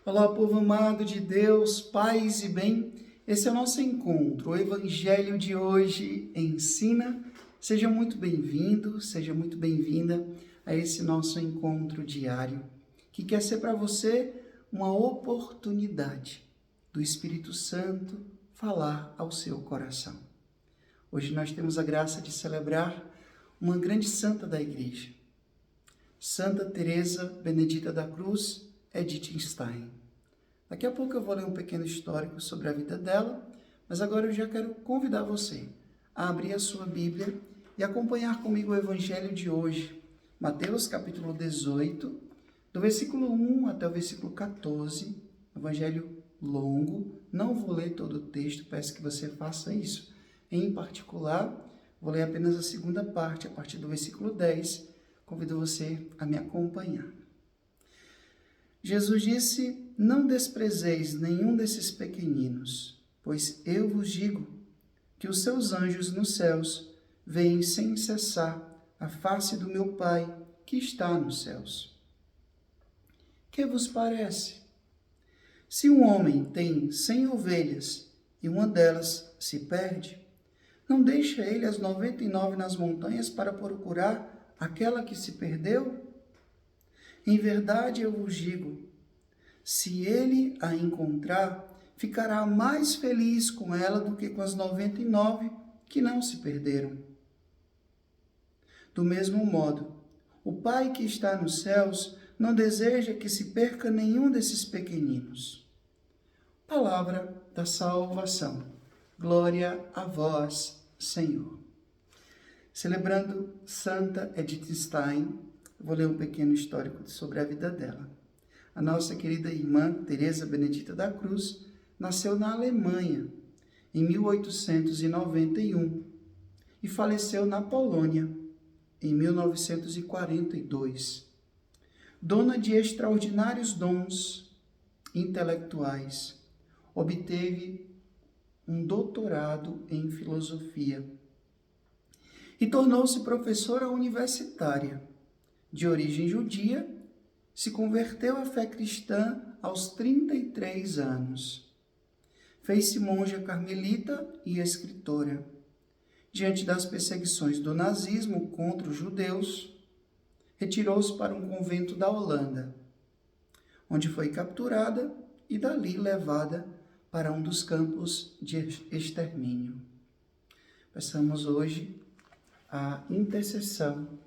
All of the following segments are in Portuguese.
Olá, povo amado de Deus, paz e bem. Esse é o nosso encontro. O Evangelho de hoje ensina. Seja muito bem-vindo, seja muito bem-vinda a esse nosso encontro diário, que quer ser para você uma oportunidade do Espírito Santo falar ao seu coração. Hoje nós temos a graça de celebrar uma grande santa da Igreja, Santa Teresa Benedita da Cruz Edith Stein. Daqui a pouco eu vou ler um pequeno histórico sobre a vida dela, mas agora eu já quero convidar você a abrir a sua Bíblia e acompanhar comigo o Evangelho de hoje, Mateus capítulo 18, do versículo 1 até o versículo 14, Evangelho longo, não vou ler todo o texto, peço que você faça isso. Em particular, vou ler apenas a segunda parte, a partir do versículo 10, convido você a me acompanhar. Jesus disse: não desprezeis nenhum desses pequeninos, pois eu vos digo que os seus anjos nos céus veem sem cessar a face do meu Pai que está nos céus. Que vos parece? Se um homem tem 100 ovelhas e uma delas se perde, não deixa ele as 99 nas montanhas para procurar aquela que se perdeu? Em verdade eu vos digo, se ele a encontrar, ficará mais feliz com ela do que com as 99 que não se perderam. Do mesmo modo, o Pai que está nos céus não deseja que se perca nenhum desses pequeninos. Palavra da salvação. Glória a vós, Senhor. Celebrando Santa Edith Stein, vou ler um pequeno histórico sobre a vida dela. A nossa querida irmã Teresa Benedita da Cruz nasceu na Alemanha em 1891 e faleceu na Polônia em 1942. Dona de extraordinários dons intelectuais, obteve um doutorado em filosofia e tornou-se professora universitária. De origem judia, se converteu à fé cristã aos 33 anos. Fez-se monja carmelita e escritora. Diante das perseguições do nazismo contra os judeus, retirou-se para um convento da Holanda, onde foi capturada e dali levada para um dos campos de extermínio. Peçamos hoje a intercessão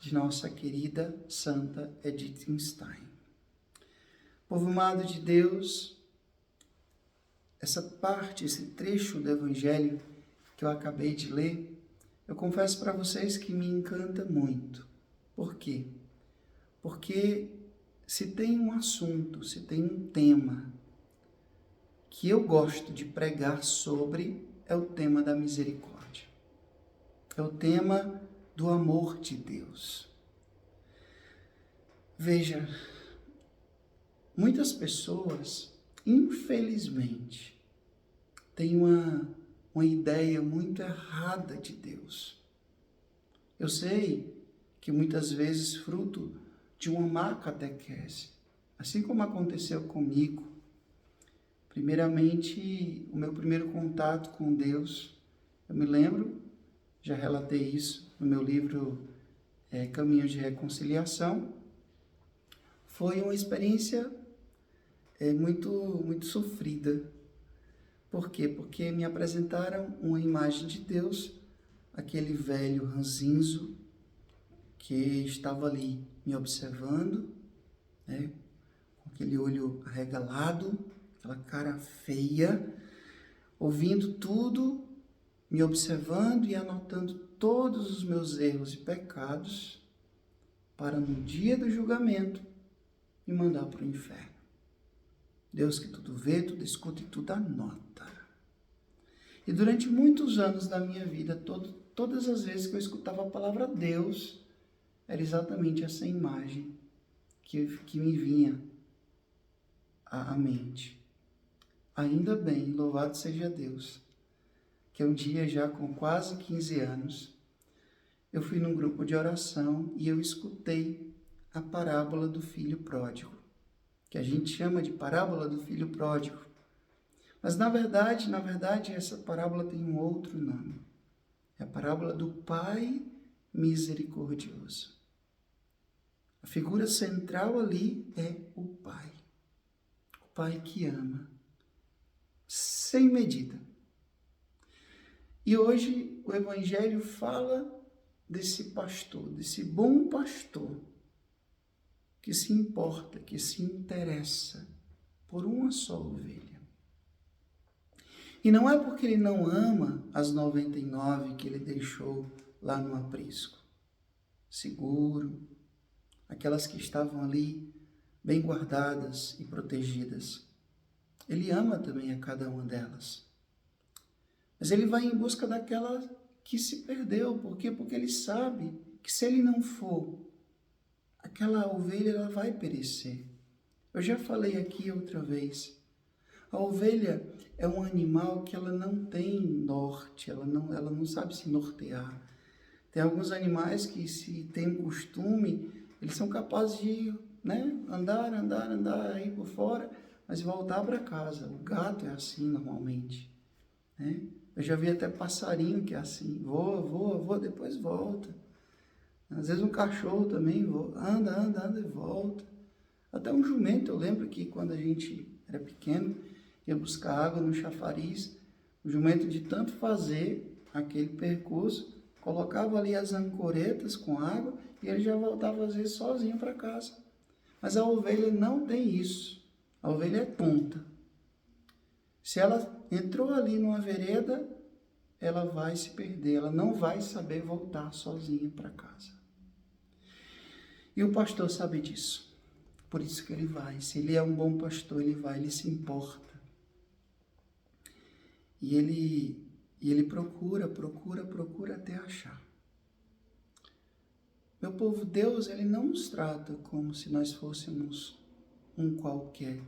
de nossa querida Santa Edith Stein. Povo amado de Deus, essa parte, esse trecho do Evangelho que eu acabei de ler, eu confesso para vocês que me encanta muito. Por quê? Porque se tem um assunto, se tem um tema que eu gosto de pregar sobre, é o tema da misericórdia. É o tema do amor de Deus. Veja, muitas pessoas, infelizmente, têm uma ideia muito errada de Deus. Eu sei que muitas vezes fruto de uma má catequese, assim como aconteceu comigo. Primeiramente, o meu primeiro contato com Deus, eu me lembro, já relatei isso no meu livro Caminhos de Reconciliação, foi uma experiência muito sofrida. Por quê? Porque me apresentaram uma imagem de Deus, aquele velho ranzinzo que estava ali me observando, né? Com aquele olho arregalado, aquela cara feia, ouvindo tudo, me observando e anotando todos os meus erros e pecados, para no dia do julgamento me mandar para o inferno. Deus que tudo vê, tudo escuta e tudo anota. E durante muitos anos da minha vida, todas as vezes que eu escutava a palavra Deus, era exatamente essa imagem que me vinha à mente. Ainda bem, louvado seja Deus, que um dia, já com quase 15 anos, eu fui num grupo de oração e eu escutei a parábola do filho pródigo. que a gente chama de parábola do filho pródigo. Mas na verdade, essa parábola tem um outro nome. É a parábola do Pai misericordioso. A figura central ali é o Pai. O Pai que ama, sem medida. E hoje o Evangelho fala desse pastor, desse bom pastor, que se importa, que se interessa por uma só ovelha. E não é porque ele não ama as 99 que ele deixou lá no aprisco, seguro, aquelas que estavam ali bem guardadas e protegidas. Ele ama também a cada uma delas. Mas ele vai em busca daquela que se perdeu. Por quê? Porque ele sabe que se ele não for, aquela ovelha ela vai perecer. Eu já falei aqui outra vez. A ovelha é um animal que ela não tem norte, ela não sabe se nortear. Tem alguns animais que, se tem costume, eles são capazes de andar aí por fora, mas voltar para casa. O gato é assim normalmente. Né? Eu já vi até passarinho que é assim, voa, depois volta. Às vezes um cachorro também anda e volta. Até um jumento, eu lembro que quando a gente era pequeno, ia buscar água no chafariz, o jumento de tanto fazer aquele percurso, colocava ali as ancoretas com água e ele já voltava às vezes sozinho para casa. Mas a ovelha não tem isso. A ovelha é tonta. Se ela entrou ali numa vereda, ela vai se perder, ela não vai saber voltar sozinha para casa. E o pastor sabe disso. Por isso que ele vai. Se ele é um bom pastor, ele vai, ele se importa. E ele procura até achar. Meu povo, Deus, ele não nos trata como se nós fôssemos um qualquer.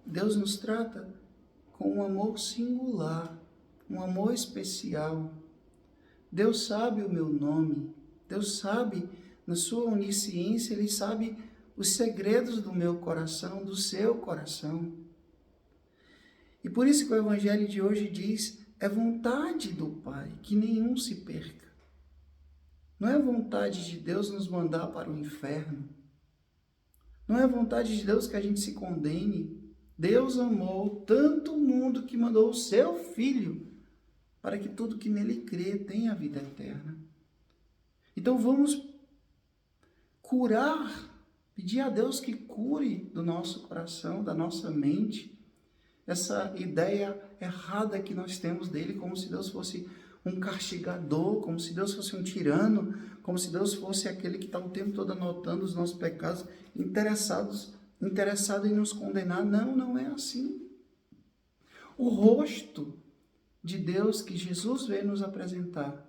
Deus nos trata com um amor singular, um amor especial. Deus sabe o meu nome. Deus sabe, na sua onisciência, ele sabe os segredos do meu coração, do seu coração. E por isso que o Evangelho de hoje diz, é vontade do Pai que nenhum se perca. Não é vontade de Deus nos mandar para o inferno. Não é vontade de Deus que a gente se condene. Deus amou tanto o mundo que mandou o seu Filho para que tudo que nele crê tenha a vida eterna. Então vamos pedir a Deus que cure do nosso coração, da nossa mente, essa ideia errada que nós temos dele, como se Deus fosse um castigador, como se Deus fosse um tirano, como se Deus fosse aquele que está o tempo todo anotando os nossos pecados, interessado em nos condenar. Não, não é assim. O rosto de Deus que Jesus veio nos apresentar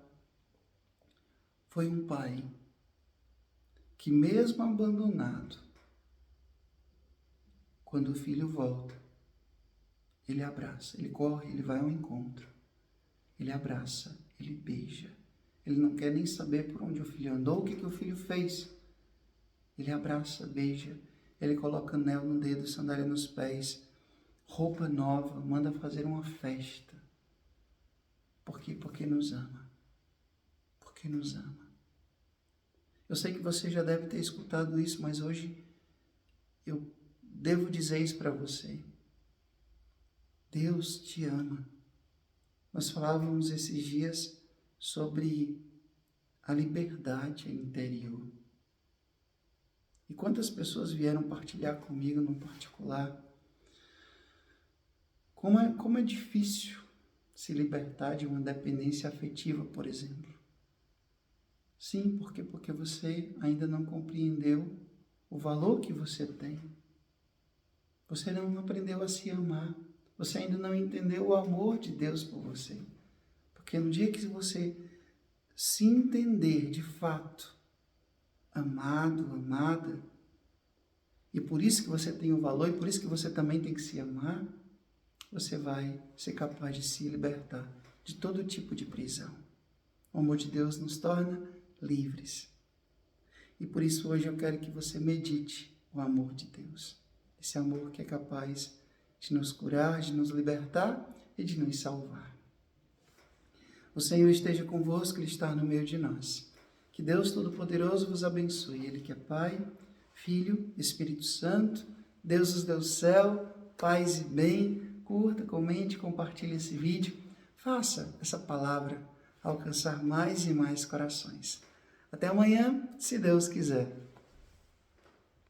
foi um pai que, mesmo abandonado, quando o filho volta, ele abraça, ele corre, ele vai ao encontro, ele abraça, ele beija. Ele não quer nem saber por onde o filho andou, o que o filho fez. Ele abraça, beija, ele coloca anel no dedo, sandália nos pés, roupa nova, manda fazer uma festa. Por quê? Porque nos ama. Porque nos ama. Eu sei que você já deve ter escutado isso, mas hoje eu devo dizer isso para você. Deus te ama. Nós falávamos esses dias sobre a liberdade interior. E quantas pessoas vieram partilhar comigo no particular como é difícil se libertar de uma dependência afetiva, por exemplo. Sim, porque você ainda não compreendeu o valor que você tem. Você não aprendeu a se amar. Você ainda não entendeu o amor de Deus por você. Porque no dia que você se entender de fato amado, amada, e por isso que você tem o valor, e por isso que você também tem que se amar, você vai ser capaz de se libertar de todo tipo de prisão. O amor de Deus nos torna livres. E por isso hoje eu quero que você medite o amor de Deus. esse amor que é capaz de nos curar, de nos libertar e de nos salvar. O Senhor esteja convosco, Ele está no meio de nós. Que Deus Todo-Poderoso vos abençoe, Ele que é Pai, Filho, Espírito Santo, Deus do céu, paz e bem. Curta, comente, compartilhe esse vídeo. Faça essa palavra alcançar mais e mais corações. Até amanhã, se Deus quiser.